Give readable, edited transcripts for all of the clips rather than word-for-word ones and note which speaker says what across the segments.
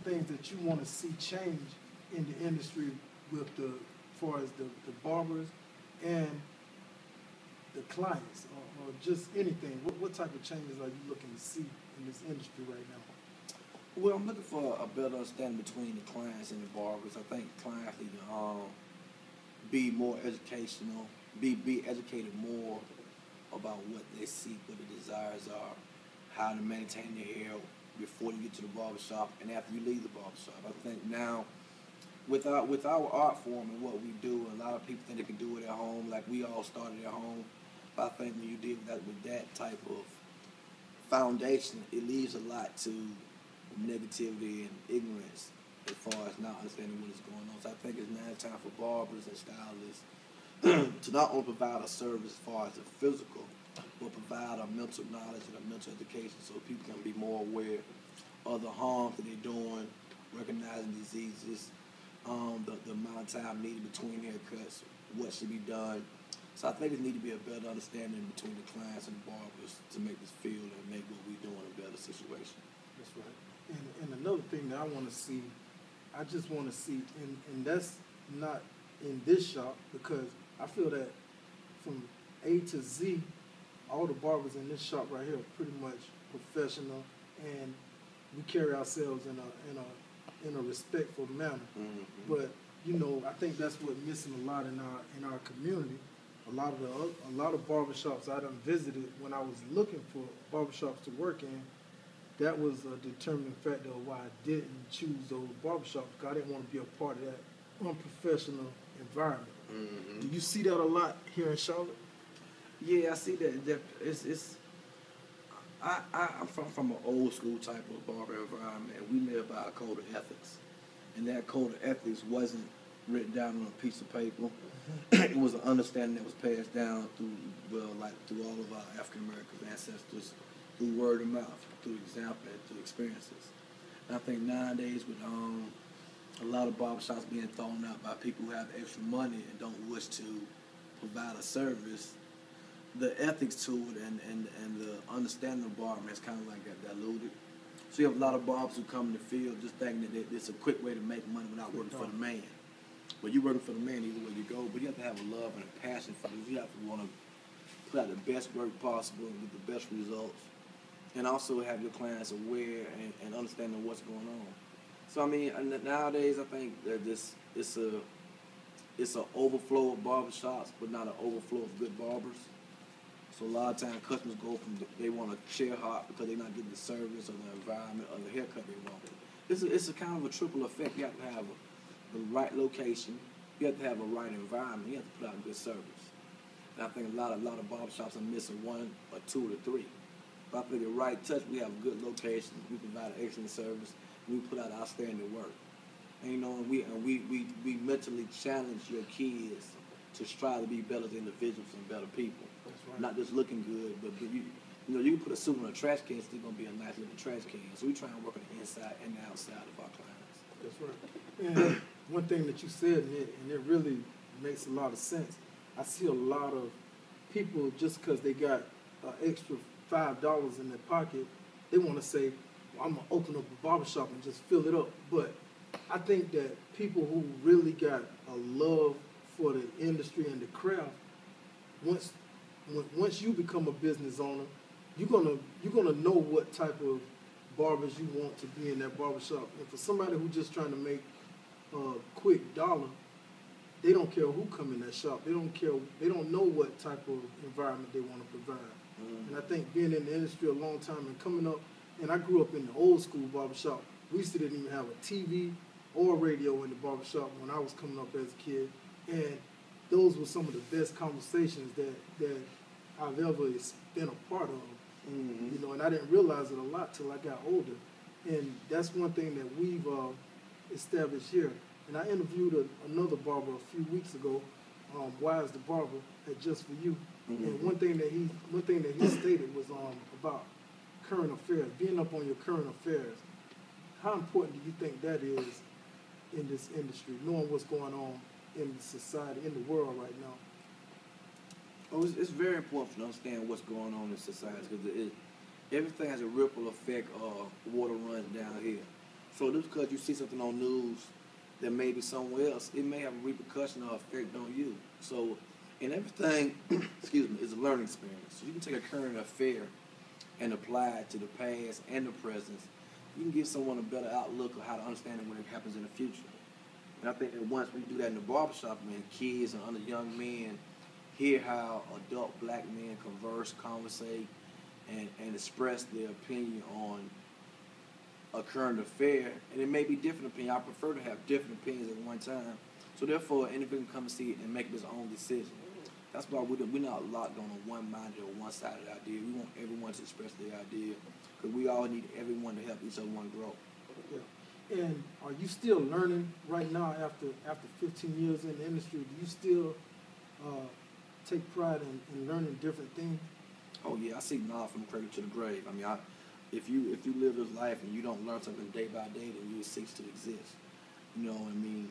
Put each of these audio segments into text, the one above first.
Speaker 1: things that you want to see change in the industry with the, as far as the barbers and the clients, or just anything? What type of changes are you looking to see in this industry right now?
Speaker 2: Well, I'm looking for a better understanding between the clients and the barbers. I think clients need to be more educational, be educated more about what they seek, what their desires are, how to maintain their hair before you get to the barbershop and after you leave the barbershop. I think now, with our art form and what we do, a lot of people think they can do it at home, like we all started at home. But I think when you deal with that type of foundation, it leaves a lot to negativity and ignorance as far as not understanding what is going on. So I think it's now time for barbers and stylists to not only provide a service as far as the physical, but provide a mental knowledge and a mental education so people can be more aware of the harm that they're doing, recognizing diseases, the amount of time needed between haircuts, what should be done. So I think there needs to be a better understanding between the clients and the barbers to make this field and make what we're doing a better situation.
Speaker 1: That's right. And another thing that I want to see, I just want to see, and that's not in this shop, because I feel that from A to Z, all the barbers in this shop right here are pretty much professional, and we carry ourselves in a respectful manner. Mm-hmm. But you know, I think that's what's missing a lot in our community. A lot of barbershops I done visited when I was looking for barbershops to work in, that was a determining factor of why I didn't choose those barbershops, because I didn't want to be a part of that unprofessional environment. Mm-hmm. Do you see that a lot here in Charlotte?
Speaker 2: Yeah, I see that. I'm from an old school type of barber environment, and we live by a code of ethics. And that code of ethics wasn't written down on a piece of paper. Mm-hmm. It was an understanding that was passed down through all of our African American ancestors, through word of mouth, through example, and through experiences. And I think nowadays with a lot of barbershops being thrown out by people who have extra money and don't wish to provide a service, the ethics to it and the understanding of barbering is kind of like that diluted. So you have a lot of barbers who come in the field just thinking that it's a quick way to make money without working for the man. But you're working for the man either way you go, but you have to have a love and a passion for this. You have to want to put out the best work possible and get the best results, and also have your clients aware and understanding what's going on. So I mean, nowadays I think that it's an overflow of barbershops, but not an overflow of good barbers. So a lot of times customers go from they want a chair hop because they're not getting the service or the environment or the haircut they want. It's a kind of a triple effect. You have to have the right location, you have to have a right environment, you have to put out good service. And I think a lot of barbershops are missing one or two or three. But I think the right touch, we have good locations, we provide an excellent service, and we put out outstanding work. And you know, we mentally challenge your kids to strive to be better as individuals and better people. That's right. Not just looking good, but you can put a suit on a trash can, it's still gonna be a nice little trash can. So we try and work on the inside and the outside of our clients.
Speaker 1: That's right. And one thing that you said, and it really makes a lot of sense. I see a lot of people, just because they got an extra $5 in their pocket, they want to say, well, I'm going to open up a barbershop and just fill it up. But I think that people who really got a love for the industry and the craft, once you become a business owner, you're gonna know what type of barbers you want to be in that barbershop. And for somebody who's just trying to make a quick dollar, they don't care who come in that shop. They don't know what type of environment they want to provide. Mm-hmm. And I think being in the industry a long time and coming up, and I grew up in the old school barbershop. We used to didn't even have a TV or radio in the barbershop when I was coming up as a kid. And those were some of the best conversations that I've ever been a part of. Mm-hmm. You know, and I didn't realize it a lot till I got older. And that's one thing that we've established here. And I interviewed another barber a few weeks ago, Wise the Barber, at Just For You. Mm-hmm. And one thing that he stated was about current affairs, being up on your current affairs. How important do you think that is in this industry, knowing what's going on in the society, in the world right now?
Speaker 2: Oh, it's very important to understand what's going on in society, because everything has a ripple effect of water runs down here. So just because you see something on news that may be somewhere else, it may have a repercussion or effect on you. So, and everything, excuse me, is a learning experience. So you can take a current affair and apply it to the past and the present. You can give someone a better outlook of how to understand it when it happens in the future. And I think that once we do that in the barbershop, man, kids and other young men hear how adult black men converse, conversate, and express their opinion on a current affair, and it may be different opinion. I prefer to have different opinions at one time. So therefore, an individual can come and see it and make his own decision. That's why we're not locked on a one-minded or one-sided idea. We want everyone to express their idea, because we all need everyone to help each other one grow.
Speaker 1: Yeah. And are you still learning right now after 15 years in the industry? Do you still take pride in learning different things?
Speaker 2: Oh yeah, I seek knowledge from the cradle to the grave. I mean, if you live this life and you don't learn something day by day, then you cease to exist. You know what I mean?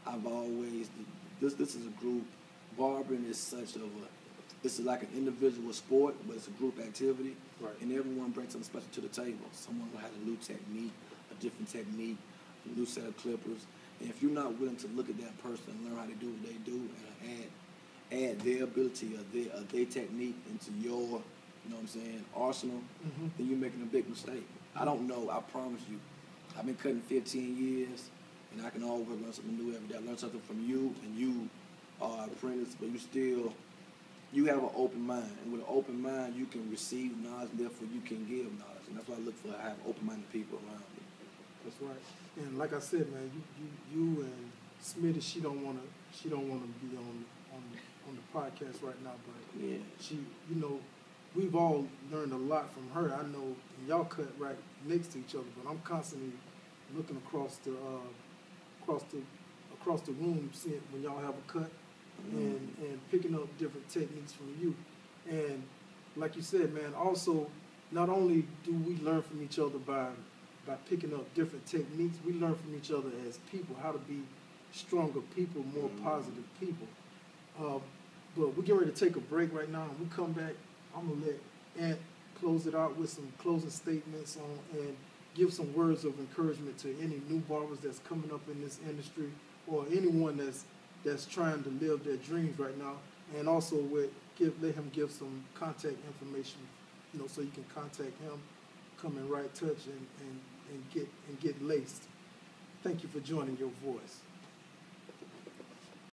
Speaker 2: I've always, this is a group. Barbering is it's like an individual sport, but it's a group activity.
Speaker 1: Right.
Speaker 2: And everyone brings something special to the table. Someone will have a new technique, a different technique, a new set of clippers. And if you're not willing to look at that person and learn how to do what they do and add their ability or their technique into your, you know what I'm saying, arsenal, then you're making a big mistake. I don't know, I promise you. I've been cutting 15 years, and I can always learn something new every day. I learn something from you, and you are an apprentice, but you have an open mind. And with an open mind, you can receive knowledge, and therefore you can give knowledge. And that's why I look for. I have open-minded people around me.
Speaker 1: That's right. And like I said, man, you and Smitty, she don't wanna be on the podcast right now, but
Speaker 2: yeah,
Speaker 1: she, you know, we've all learned a lot from her. I know y'all cut right next to each other, but I'm constantly looking across the room, seeing when y'all have a cut, and picking up different techniques from you. And like you said, man, also not only do we learn from each other by picking up different techniques, we learn from each other as people how to be stronger people, more positive people. But we're getting ready to take a break right now, and we come back, I'm going to let Ant close it out with some closing statements and give some words of encouragement to any new barbers that's coming up in this industry, or anyone that's trying to live their dreams right now, and also let him give some contact information, you know, so you can contact him, come in right touch and get laced. Thank you for joining Your Voice.